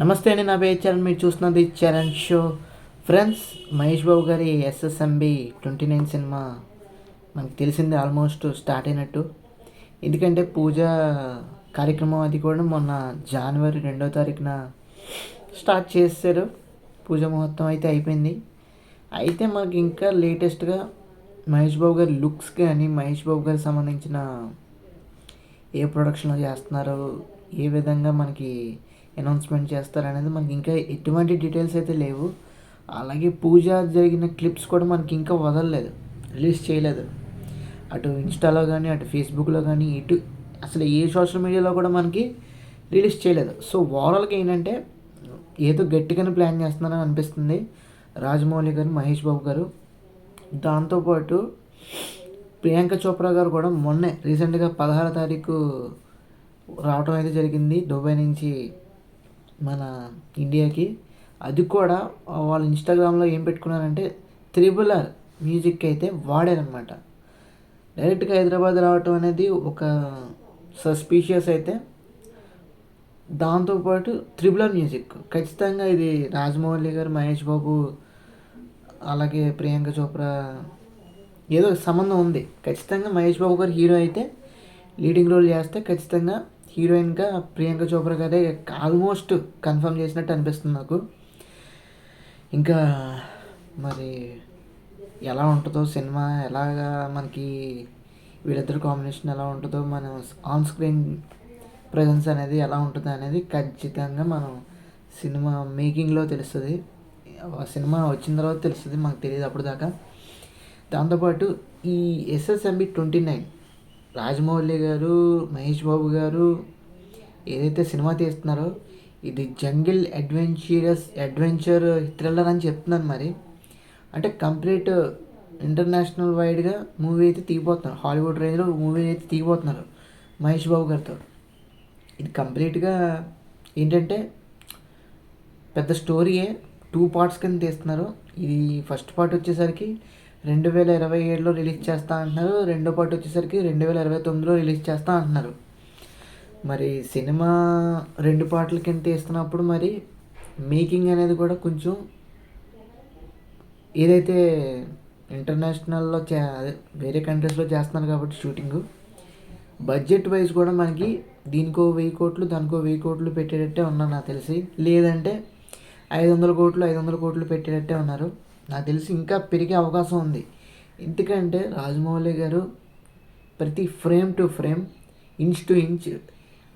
నమస్తే అండి, నా పేరు చరణ్. మీరు చూస్తున్నది చరణ్ షో. ఫ్రెండ్స్, మహేష్ బాబు గారి ఎస్ఎస్ఎంబి 29 సినిమా మనకు తెలిసింది, ఆల్మోస్ట్ స్టార్ట్ అయినట్టు. ఎందుకంటే పూజ కార్యక్రమం అది కూడా మొన్న జనవరి 2వ తారీఖున స్టార్ట్ చేశారు. పూజ ముహూర్తం అయితే అయిపోయింది. అయితే మనకి ఇంకా లేటెస్ట్గా మహేష్ బాబు గారి లుక్స్ కానీ, మహేష్ బాబు గారికి సంబంధించిన ఏ ప్రొడక్షన్లో చేస్తున్నారు, ఏ విధంగా మనకి అనౌన్స్మెంట్ చేస్తారు అనేది మనకి ఇంకా ఎటువంటి డీటెయిల్స్ అయితే లేవు. అలాగే పూజ జరిగిన క్లిప్స్ కూడా మనకి ఇంకా వదలలేదు, రిలీజ్ చేయలేదు. అటు ఇన్స్టాలో కానీ, అటు ఫేస్బుక్లో కానీ, ఇటు అసలు ఏ సోషల్ మీడియాలో కూడా మనకి రిలీజ్ చేయలేదు. సో ఓవరాల్గా ఏంటంటే ఏదో గట్టిగానే ప్లాన్ చేస్తున్నారని అనిపిస్తుంది రాజమౌళి గారు, మహేష్ బాబు గారు. దాంతోపాటు ప్రియాంక చోప్రా గారు కూడా మొన్నే రీసెంట్గా 16వ తారీఖు రావటం అయితే జరిగింది దుబాయ్ నుంచి మన ఇండియాకి. అది కూడా వాళ్ళు ఇన్స్టాగ్రామ్లో ఏం పెట్టుకున్నారంటే త్రిబుల్ ఆర్ మ్యూజిక్ అయితే వాడారనమాట. డైరెక్ట్గా హైదరాబాద్ రావటం అనేది ఒక సస్పీషియస్ అయితే. దాంతోపాటు త్రిబుల్ ఆర్ మ్యూజిక్ ఖచ్చితంగా ఇది రాజమౌళి గారు, మహేష్ బాబు, అలాగే ప్రియాంక చోప్రా ఏదో సంబంధం ఉంది. ఖచ్చితంగా మహేష్ బాబు గారు హీరో అయితే లీడింగ్ రోల్ చేస్తే, ఖచ్చితంగా హీరోయిన్గా ప్రియాంక చోప్రా గారే ఆల్మోస్ట్ కన్ఫర్మ్ చేసినట్టు అనిపిస్తుంది నాకు. ఇంకా మరి ఎలా ఉంటుందో సినిమా, ఎలాగా మనకి వీళ్ళిద్దరు కాంబినేషన్ ఎలా ఉంటుందో, మన ఆన్ స్క్రీన్ ప్రజెన్స్ అనేది ఎలా ఉంటుంది అనేది ఖచ్చితంగా మనం సినిమా మేకింగ్లో తెలుస్తుంది. సినిమా వచ్చిన తర్వాత తెలుస్తుంది, మాకు తెలియదు అప్పుడు దాకా. దాంతోపాటు ఈ ఎస్ఎస్ఎంబి 29 రాజమౌళి గారు, మహేష్ బాబు గారు ఏదైతే సినిమా తీస్తున్నారో ఇది జంగిల్ అడ్వెంచర్ థ్రిల్లర్ అని చెప్తున్నాను. మరి అంటే కంప్లీట్ ఇంటర్నేషనల్ వైడ్గా మూవీ అయితే తీయబోతున్నారు, హాలీవుడ్ రేంజ్లో మూవీ అయితే తీయబోతున్నారు మహేష్ బాబు గారితో. ఇది కంప్లీట్గా ఏంటంటే పెద్ద స్టోరీయే, 2 పార్ట్స్ కింద తీస్తున్నారు. ఇది ఫస్ట్ పార్ట్ వచ్చేసరికి 2027లో రిలీజ్ చేస్తా అంటున్నారు. రెండో పార్ట్ వచ్చేసరికి 2029లో రిలీజ్ చేస్తా అంటున్నారు. మరి సినిమా 2 పార్ట్ల కింద తీస్తున్నప్పుడు మరి మేకింగ్ అనేది కూడా కొంచెం ఏదైతే ఇంటర్నేషనల్లో వేరే కంట్రీస్లో చేస్తున్నారు కాబట్టి షూటింగు బడ్జెట్ వైజ్ కూడా మనకి దీనికో 1000 కోట్లు, దానికో 1000 కోట్లు పెట్టేటట్టే ఉన్నారు నాకు తెలిసి. లేదంటే 500 కోట్లు పెట్టేటట్టే ఉన్నారు నాకు తెలిసి. ఇంకా పెరిగే అవకాశం ఉంది. ఎందుకంటే రాజమౌళి గారు ప్రతి frame to frame, inch to inch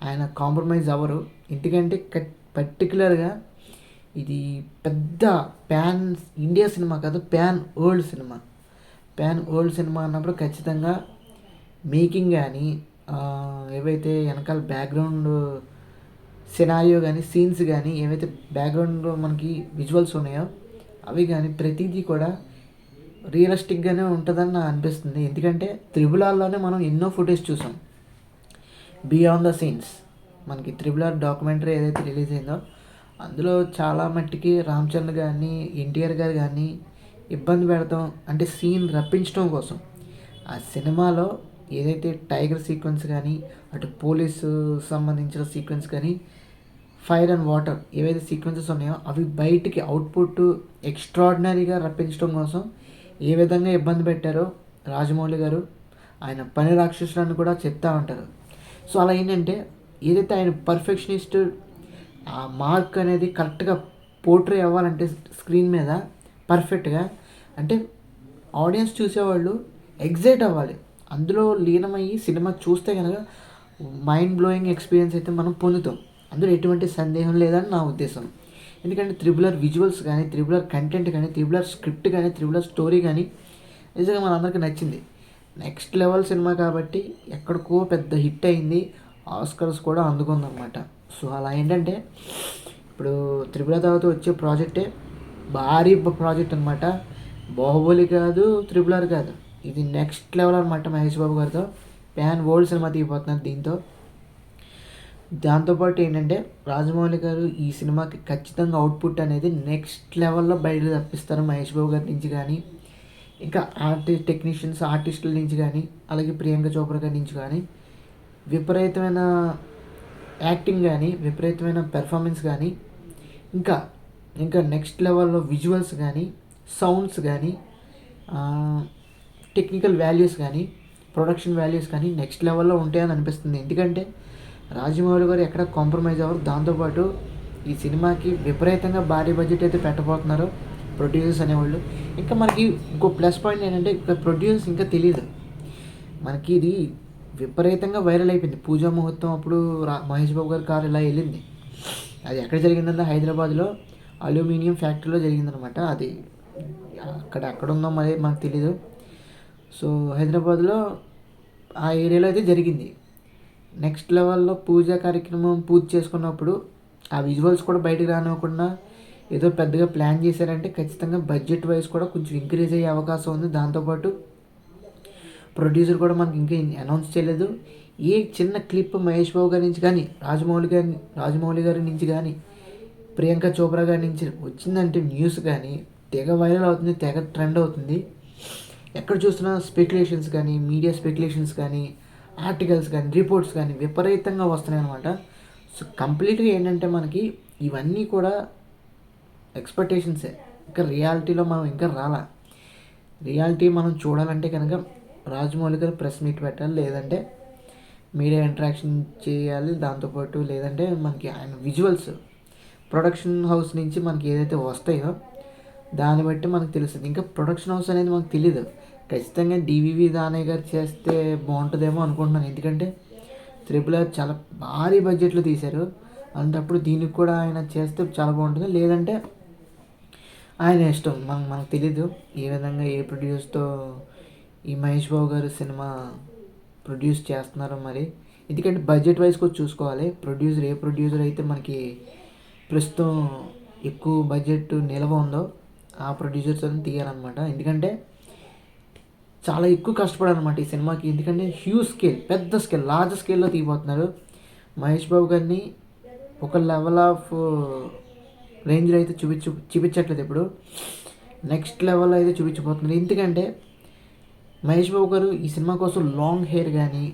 ఆయన కాంప్రమైజ్ అవ్వరు. ఎందుకంటే పర్టికులర్గా ఇది పెద్ద ప్యాన్ ఇండియా సినిమా కాదు, ప్యాన్ వరల్డ్ సినిమా అన్నప్పుడు ఖచ్చితంగా మేకింగ్ కానీ, ఏవైతే వెనకాల బ్యాక్గ్రౌండ్ సినారియో కానీ, సీన్స్ కానీ, ఏవైతే బ్యాక్గ్రౌండ్లో మనకి విజువల్స్ ఉన్నాయో అవి కానీ ప్రతిదీ కూడా రియలిస్టిక్గానే ఉంటుందని నాకు అనిపిస్తుంది. ఎందుకంటే త్రిబుల్ ఆర్లోనే మనం ఎన్నో ఫుటేజ్ చూసాం బియాండ్ ద సీన్స్. మనకి త్రిబుల్ ఆర్ డాక్యుమెంటరీ ఏదైతే రిలీజ్ అయిందో అందులో చాలా మట్టికి రామ్ చరణ్ గారిని, ఎన్టీఆర్ గారు కానీ ఇబ్బంది పెడతాం అంటే సీన్ రప్పించడం కోసం. ఆ సినిమాలో ఏదైతే టైగర్ సీక్వెన్స్ కానీ, అటు పోలీసు సంబంధించిన సీక్వెన్స్ కానీ, ఫైర్ అండ్ వాటర్ ఏవైతే సీక్వెన్సెస్ ఉన్నాయో అవి బయటికి అవుట్పుట్ ఎక్స్ట్రాడినరీగా రప్పించడం కోసం ఏ విధంగా ఇబ్బంది పెట్టారో రాజమౌళి గారు ఆయన పని రాక్షసులను కూడా చెప్తా ఉంటారు. సో అలా ఏంటంటే ఏదైతే ఆయన పర్ఫెక్షనిస్ట్, ఆ మార్క్ అనేది కరెక్ట్గా పోర్ట్రే అవ్వాలంటే స్క్రీన్ మీద పర్ఫెక్ట్గా, అంటే ఆడియన్స్ చూసేవాళ్ళు ఎగ్జైట్ అవ్వాలి, అందులో లీనమయ్యి సినిమా చూస్తే కనుక మైండ్ బ్లోయింగ్ ఎక్స్పీరియన్స్ అయితే మనం పొందుతాం. అందులో ఎటువంటి సందేహం లేదని నా ఉద్దేశం. ఎందుకంటే త్రిబుల్ ఆర్ విజువల్స్ కానీ, త్రిబుల్ ఆర్ కంటెంట్ కానీ, త్రిబుల్ ఆర్ స్క్రిప్ట్ కానీ, త్రిబుల్ ఆర్ స్టోరీ కానీ నిజంగా మనందరికీ నచ్చింది. నెక్స్ట్ లెవెల్ సినిమా కాబట్టి ఎక్కడికో పెద్ద హిట్ అయింది, ఆస్కర్స్ కూడా అందుకుందన్నమాట. సో అలా ఏంటంటే ఇప్పుడు త్రిబుల్ ఆర్ తర్వాత వచ్చే ప్రాజెక్టే భారీ ప్రాజెక్ట్ అనమాట. బాహుబలి కాదు, త్రిబుల్ ఆర్ కాదు, ఇది నెక్స్ట్ లెవెల్ అనమాట. మహేష్ బాబు గారితో ప్యాన్ వరల్డ్ సినిమా తీయబోతున్నారు దీంతో. దాంతోపాటు ఏంటంటే రాజమౌళి గారు ఈ సినిమాకి ఖచ్చితంగా అవుట్పుట్ అనేది నెక్స్ట్ లెవెల్లో బయటకు తప్పిస్తారు మహేష్ బాబు గారి నుంచి కానీ, ఇంకా ఆర్టిస్టుల నుంచి కానీ, అలాగే ప్రియాంక చోప్రా గారి నుంచి కానీ విపరీతమైన యాక్టింగ్ కానీ, విపరీతమైన పెర్ఫార్మెన్స్ కానీ ఇంకా ఇంకా నెక్స్ట్ లెవెల్లో విజువల్స్ కానీ, సౌండ్స్ కానీ, టెక్నికల్ వాల్యూస్ కానీ, ప్రొడక్షన్ వాల్యూస్ కానీ నెక్స్ట్ లెవెల్లో ఉంటాయని అనిపిస్తుంది. ఎందుకంటే రాజమౌళి గారు ఎక్కడ కాంప్రమైజ్ అవ్వరు. దాంతోపాటు ఈ సినిమాకి విపరీతంగా భారీ బడ్జెట్ అయితే పెట్టబోతున్నారు ప్రొడ్యూసర్స్ అనేవాళ్ళు. ఇంకా మనకి ఇంకో ప్లస్ పాయింట్ ఏంటంటే ప్రొడ్యూసర్స్ ఇంకా తెలియదు మనకి. ఇది విపరీతంగా వైరల్ అయిపోయింది. పూజా ముహూర్తం అప్పుడు మహేష్ బాబు గారి కారు ఇలా వెళ్ళింది. అది ఎక్కడ జరిగిందంటే హైదరాబాద్లో అల్యూమినియం ఫ్యాక్టరీలో జరిగిందనమాట. అది అక్కడ ఉందో మరి మనకు తెలీదు. సో హైదరాబాద్లో ఆ ఏరియాలో అయితే జరిగింది. నెక్స్ట్ లెవెల్లో పూజా కార్యక్రమం పూజ చేసుకున్నప్పుడు ఆ విజువల్స్ కూడా బయటకు రానివ్వకుండా ఏదో పెద్దగా ప్లాన్ చేశారంటే ఖచ్చితంగా బడ్జెట్ వైజ్ కూడా కొంచెం ఇంక్రీజ్ అయ్యే అవకాశం ఉంది. దాంతోపాటు ప్రొడ్యూసర్ కూడా మనకి ఇంకా అనౌన్స్ చేయలేదు. ఏ చిన్న క్లిప్ మహేష్ బాబు గారి నుంచి కానీ, రాజమౌళి గారి నుంచి కానీ, ప్రియాంక చోప్రా గారి నుంచి వచ్చిందంటే న్యూస్ కానీ తెగ వైరల్ అవుతుంది, తెగ ట్రెండ్ అవుతుంది. ఎక్కడ చూసినా స్పెక్యులేషన్స్ కానీ, మీడియా స్పెక్యులేషన్స్ కానీ, ఆర్టికల్స్ కానీ, రిపోర్ట్స్ కానీ విపరీతంగా వస్తున్నాయి అనమాట. సో కంప్లీట్గా ఏంటంటే మనకి ఇవన్నీ కూడా ఎక్స్పెక్టేషన్సే. ఇంకా రియాలిటీలో మనం ఇంకా రాలా. రియాలిటీ మనం చూడాలంటే కనుక రాజమౌళి గారు ప్రెస్ మీట్ పెట్టాలి, లేదంటే మీడియా ఇంటరాక్షన్ చేయాలి. దాంతోపాటు లేదంటే మనకి ఆయన విజువల్స్ ప్రొడక్షన్ హౌస్ నుంచి మనకి ఏదైతే వస్తాయో దాన్ని బట్టి మనకు తెలుస్తుంది. ఇంకా ప్రొడక్షన్ హౌస్ అనేది మనకు తెలీదు. ఖచ్చితంగా డివివి దానయ్య గారు చేస్తే బాగుంటుందేమో అనుకుంటున్నాను. ఎందుకంటే త్రిబుల్ చాలా భారీ బడ్జెట్లో తీశారు. అలాంటప్పుడు దీనికి కూడా ఆయన చేస్తే చాలా బాగుంటుంది. లేదంటే ఆయన ఇష్టం, మనకు తెలీదు ఏ విధంగా ఏ ప్రొడ్యూస్తో ఈ మహేష్ బాబు గారు సినిమా ప్రొడ్యూస్ చేస్తున్నారో మరి. ఎందుకంటే బడ్జెట్ వైజ్ కూడా చూసుకోవాలి. ఏ ప్రొడ్యూసర్ అయితే మనకి ప్రస్తుతం ఎక్కువ బడ్జెట్ నిల్వ ఉందో ఆ ప్రొడ్యూసర్స్ అని తీయాలన్నమాట. ఎందుకంటే చాలా ఎక్కువ కష్టపడాలన్నమాట ఈ సినిమాకి. ఎందుకంటే హ్యూజ్ స్కేల్, పెద్ద స్కేల్, లార్జ్ స్కేల్లో తీయబోతున్నారు. మహేష్ బాబు గారిని ఒక లెవెల్ ఆఫ్ రేంజ్లో అయితే చూపించట్లేదు. ఇప్పుడు నెక్స్ట్ లెవెల్ అయితే చూపించబోతున్నారు. ఎందుకంటే మహేష్ బాబు గారు ఈ సినిమా కోసం లాంగ్ హెయిర్ కానీ,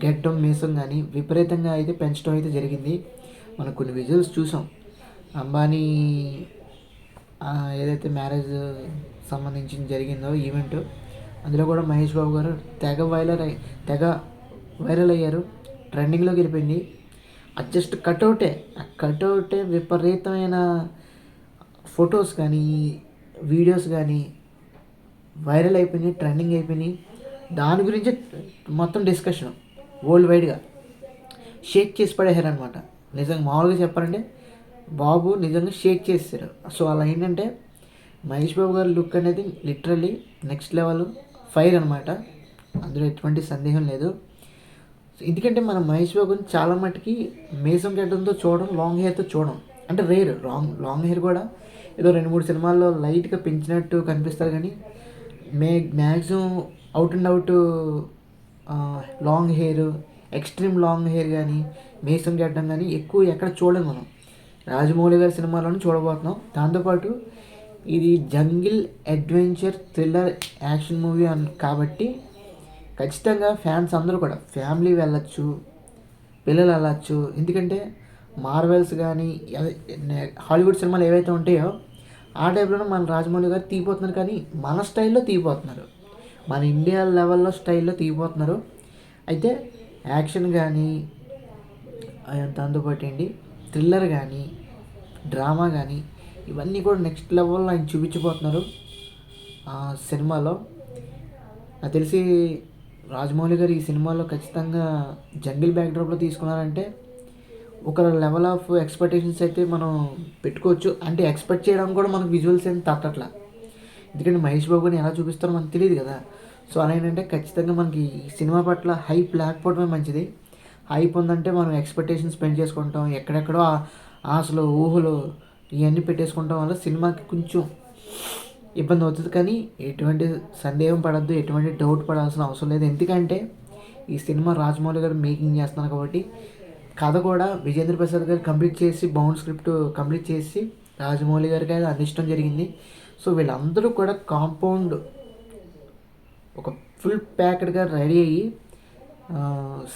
గెడ్డం మీసం కానీ విపరీతంగా అయితే పెంచడం అయితే జరిగింది. మనం కొన్ని విజువల్స్ చూసాం. అంబానీ ఏదైతే మ్యారేజ్ సంబంధించి జరిగిందో ఈవెంట్, అందులో కూడా మహేష్ బాబు గారు తెగ వైరల్ అయ్యారు. ట్రెండింగ్లోకి వెళ్ళిపోయింది. అది జస్ట్ కటౌటే విపరీతమైన ఫొటోస్ కానీ, వీడియోస్ కానీ వైరల్ అయిపోయినాయి, ట్రెండింగ్ అయిపోయినాయి. దాని గురించి మొత్తం డిస్కషన్ వరల్డ్ వైడ్గా షేక్ చేసి పడేశారు అనమాట. నిజంగా మామూలుగా చెప్పాలంటే బాబు నిజంగా షేక్ చేస్తారు. సో అలా ఏంటంటే మహేష్ బాబు గారి లుక్ అనేది లిటరల్లీ నెక్స్ట్ లెవెల్ ఫైర్ అనమాట. అందులో ఎటువంటి సందేహం లేదు. ఎందుకంటే మనం మహేష్ బాబుని చాలా మటుకి మీసం గడ్డంతో చూడడం, లాంగ్ హెయిర్తో చూడడం అంటే రేర్. లాంగ్ హెయిర్ కూడా ఏదో 2-3 సినిమాల్లో లైట్గా పెంచినట్టు కనిపిస్తారు. కానీ maximum out and out long hair, extreme long hair కానీ, మీసం గడ్డం కానీ ఎక్కువ ఎక్కడ చూడలేము మనం. రాజమౌళి గారి సినిమాలోనే చూడబోతున్నాం. దాంతోపాటు ఇది jungle adventure thriller action movie కాబట్టి ఖచ్చితంగా ఫ్యాన్స్ అందరూ కూడా ఫ్యామిలీ వెళ్ళచ్చు, పిల్లలు వెళ్ళచ్చు. ఎందుకంటే మార్వెల్స్ కానీ హాలీవుడ్ సినిమాలు ఏవైతే ఉంటాయో ఆ టైప్లోనే మన రాజమౌళి గారు తీయబోతున్నారు. కానీ మన స్టైల్లో తీయబోతున్నారు, మన ఇండియా లెవెల్లో స్టైల్లో తీయబోతున్నారు. అయితే యాక్షన్ కానీ, దాంతోపాటు ఏంటి థ్రిల్లర్ కానీ, డ్రామా కానీ ఇవన్నీ కూడా నెక్స్ట్ లెవెల్లో ఆయన చూపించబోతున్నారు ఆ సినిమాలో. నాకు తెలిసి రాజమౌళి గారు ఈ సినిమాలో ఖచ్చితంగా జంగిల్ బ్యాక్డ్రాప్లో తీసుకున్నారంటే ఒక లెవెల్ ఆఫ్ ఎక్స్పెక్టేషన్స్ అయితే మనం పెట్టుకోవచ్చు. అంటే ఎక్స్పెక్ట్ చేయడం కూడా మనకు విజువల్స్ ఏం తట్టట్లా. ఎందుకంటే మహేష్ బాబుని ఎలా చూపిస్తారో మనకు తెలియదు కదా. సో అలా ఏంటంటే ఖచ్చితంగా మనకి ఈ సినిమా పట్ల హైప్ లేకపోవడమే మంచిది. హైప్ ఉందంటే మనం ఎక్స్పెక్టేషన్స్ స్పెండ్ చేసుకుంటాం, ఎక్కడెక్కడో ఆశలు, ఊహలు ఇవన్నీ పెట్టేసుకుంటాం వల్ల సినిమాకి కొంచెం ఇబ్బంది అవుతుంది. కానీ ఎటువంటి సందేహం పడద్దు, ఎటువంటి డౌట్ పడాల్సిన అవసరం లేదు. ఎందుకంటే ఈ సినిమా రాజమౌళి గారు మేకింగ్ చేస్తున్నారు కాబట్టి. కథ కూడా విజేంద్ర ప్రసాద్ గారు కంప్లీట్ చేసి, బౌండ్ స్క్రిప్ట్ కంప్లీట్ చేసి రాజమౌళి గారికి అది అందించడం జరిగింది. సో వీళ్ళందరూ కూడా కాంపౌండ్ ఒక ఫుల్ ప్యాక్డ్గా రెడీ అయ్యి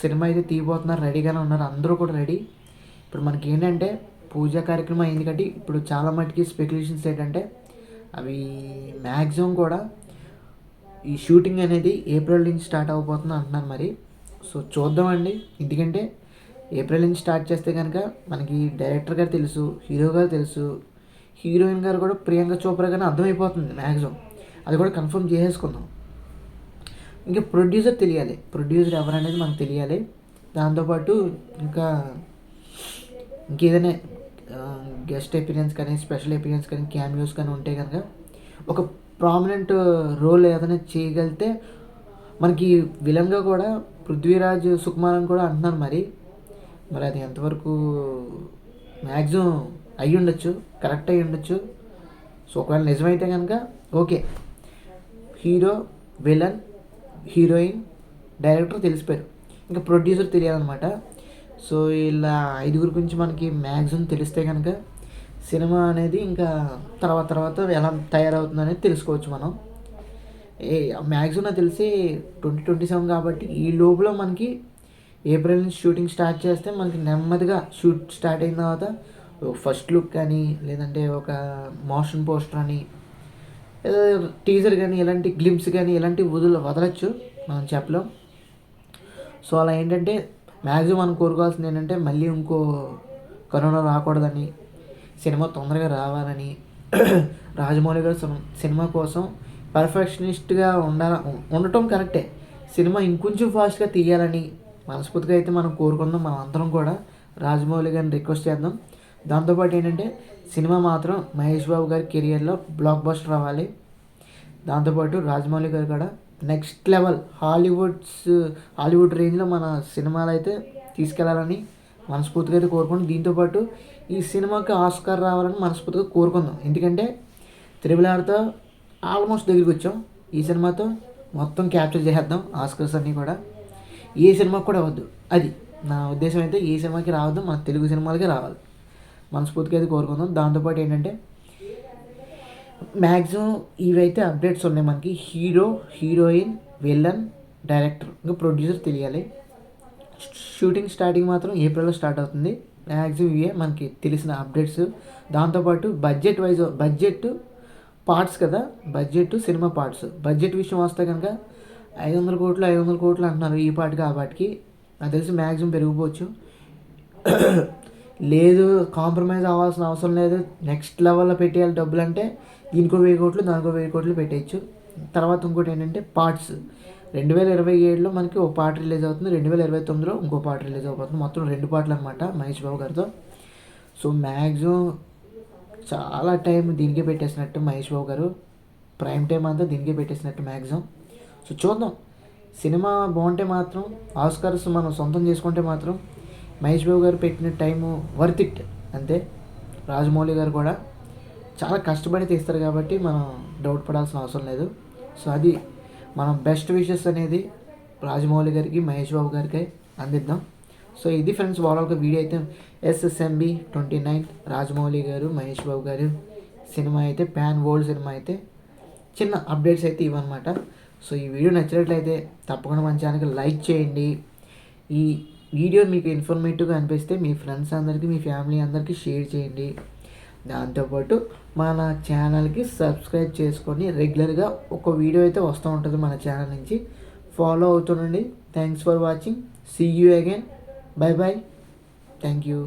సినిమా అయితే తీయబోతున్నారు, రెడీగానే ఉన్నారు. అందరూ కూడా రెడీ. ఇప్పుడు మనకి ఏంటంటే పూజా కార్యక్రమం అయింది కాబట్టి ఇప్పుడు చాలా మటుకి స్పెక్యులేషన్స్ ఏంటంటే అవి మ్యాక్సిమం కూడా ఈ షూటింగ్ అనేది ఏప్రిల్ నుంచి స్టార్ట్ అవ్వబోతుంది అంటున్నారు మరి. సో చూద్దామండి. ఎందుకంటే ఏప్రిల్ నుంచి స్టార్ట్ చేస్తే కనుక మనకి డైరెక్టర్ గారు తెలుసు, హీరో గారు తెలుసు, హీరోయిన్ గారు కూడా ప్రియాంక చోప్రా గారిని అర్థమైపోతుంది మ్యాక్సిమం. అది కూడా కన్ఫర్మ్ చేసేసుకుందాం. ఇంకా ప్రొడ్యూసర్ తెలియాలి, ప్రొడ్యూసర్ ఎవరనేది మనకు తెలియాలి. దాంతోపాటు ఇంకా ఇంకేదైనా గెస్ట్ అపీరియన్స్ కానీ, స్పెషల్ అపీరియన్స్ కానీ, క్యామియోస్ కానీ ఉంటే కనుక ఒక ప్రామినెంట్ రోల్ ఏదైనా చేయగలిగితే మనకి విలన్గా కూడా పృథ్వీరాజ్ సుకుమారన్ కూడా అంటున్నారు మరి. మరి అది ఎంతవరకు మ్యాక్సిమం అయ్యి ఉండొచ్చు, కరెక్ట్ అయ్యి ఉండొచ్చు. సో ఒకవేళ నిజమైతే కనుక okay, hero, villain, heroine, director తెలిసిపోయారు. ఇంకా ప్రొడ్యూసర్ తెలియాలన్నమాట. సో ఇలా 5గురి గురించి మనకి మ్యాక్సిమం తెలిస్తే కనుక సినిమా అనేది ఇంకా తర్వాత ఎలా తయారవుతుంది అనేది తెలుసుకోవచ్చు మనం. మ్యాక్సిమం నాకు తెలిసి 2027 కాబట్టి ఈ లోపల మనకి ఏప్రిల్ నుంచి షూటింగ్ స్టార్ట్ చేస్తే మనకి నెమ్మదిగా షూట్ స్టార్ట్ అయిన తర్వాత ఫస్ట్ లుక్ కానీ, లేదంటే ఒక మోషన్ పోస్టర్ అని, టీజర్ కానీ, ఇలాంటి గ్లిమ్స్ కానీ ఇలాంటివి వదలచ్చు, మనం చెప్పలేం. సో అలా ఏంటంటే మ్యాక్సిమం మనం కోరుకోవాల్సింది ఏంటంటే మళ్ళీ ఇంకో కరోనా రాకూడదని, సినిమా తొందరగా రావాలని, రాజమౌళి గారు సినిమా కోసం పర్ఫెక్షనిస్ట్గా ఉండటం కరెక్టే, సినిమా ఇంకొంచెం ఫాస్ట్గా తీయాలని మనస్ఫూర్తిగా అయితే మనం కోరుకుందాం. మనం అందరం కూడా రాజమౌళి గారిని రిక్వెస్ట్ చేద్దాం. దాంతోపాటు ఏంటంటే సినిమా మాత్రం మహేష్ బాబు గారి కెరియర్లో బ్లాక్ బస్టర్ అవ్వాలి. దాంతోపాటు రాజమౌళి గారు కూడా నెక్స్ట్ లెవెల్ హాలీవుడ్ రేంజ్లో మన సినిమాలు అయితే తీసుకెళ్లాలని మనస్ఫూర్తిగా అయితే కోరుకుందాం. దీంతోపాటు ఈ సినిమాకి ఆస్కార్ రావాలని మనస్ఫూర్తిగా కోరుకుందాం. ఎందుకంటే త్రిబుల్-ఆర్తో ఆల్మోస్ట్ దగ్గరికి వచ్చాం. ఈ సినిమాతో మొత్తం క్యాప్చర్ చేసేద్దాం ఆస్కర్స్ అన్నీ కూడా. ఏ సినిమాకి కూడా వద్దు, అది నా ఉద్దేశం. అయితే ఏ సినిమాకి రావద్దు, మన తెలుగు సినిమాలకే రావాలి, మనస్ఫూర్తిగా అయితే కోరుకుందాం. దాంతోపాటు ఏంటంటే మ్యాక్సిమం ఇవైతే అప్డేట్స్ ఉన్నాయి మనకి. హీరో, హీరోయిన్, విలన్, డైరెక్టర్, ఇంకా ప్రొడ్యూసర్ తెలియాలి. షూటింగ్ స్టార్టింగ్ మాత్రం ఏప్రిల్లో స్టార్ట్ అవుతుంది. మ్యాక్సిమం ఇవే మనకి తెలిసిన అప్డేట్స్. దాంతోపాటు బడ్జెట్ పార్ట్స్ కదా, సినిమా పార్ట్స్ బడ్జెట్ విషయం వస్తే కనుక 500 కోట్లు అంటున్నారు ఈ పాటికి ఆ పాటికి. నాకు తెలిసి మ్యాక్సిమం పెరిగిపోవచ్చు. లేదు, కాంప్రమైజ్ అవ్వాల్సిన అవసరం లేదు, నెక్స్ట్ లెవెల్లో పెట్టేయాలి డబ్బులు అంటే దీనికో 1000 కోట్లు, దానికో 1000 కోట్లు పెట్టేయచ్చు. తర్వాత ఇంకోటి ఏంటంటే పార్ట్స్ 2027లో మనకి ఒక పార్ట్ రిలీజ్ అవుతుంది, 2029లో ఇంకో పార్ట్ రిలీజ్ అవుతుంది. మొత్తం 2 పార్ట్లు అనమాట మహేష్ బాబు గారితో. సో మ్యాక్సిమం చాలా టైం దీనికే పెట్టేసినట్టు మహేష్ బాబు గారు, ప్రైమ్ టైం అంతా దీనికే పెట్టేసినట్టు మ్యాక్సిమం. సో చూద్దాం, సినిమా బాగుంటే మాత్రం, ఆస్కార్స్ మనం సొంతం చేసుకుంటే మాత్రం మహేష్ బాబు గారు పెట్టిన టైము వర్త్ ఇట్ అంతే. రాజమౌళి గారు కూడా చాలా కష్టపడి తీస్తారు కాబట్టి మనం డౌట్ పడాల్సిన అవసరం లేదు. సో అది మనం బెస్ట్ విషెస్ అనేది రాజమౌళి గారికి, మహేష్ బాబు గారికి అందిద్దాం. సో ఇది ఫ్రెండ్స్, ఓవరాల్గా వీడియో అయితే SSMB 29 రాజమౌళి గారు, మహేష్ బాబు గారు సినిమా అయితే పాన్ వరల్డ్ సినిమా అయితే చిన్న అప్డేట్స్ అయితే ఇవన్నమాట. సో ఈ వీడియో నచ్చినట్లయితే తప్పకుండా మన ఛానల్కి లైక్ చేయండి. ఈ వీడియో మీకు ఇన్ఫర్మేటివ్గా అనిపిస్తే మీ ఫ్రెండ్స్ అందరికీ, మీ ఫ్యామిలీ అందరికీ షేర్ చేయండి. దాంతోపాటు మన ఛానల్కి సబ్స్క్రైబ్ చేసుకొని రెగ్యులర్గా ఒక వీడియో అయితే వస్తూ ఉంటుంది మన ఛానల్ నుంచి. ఫాలో అవుతుండండి. Thanks for watching. See you again. Bye. Thank you.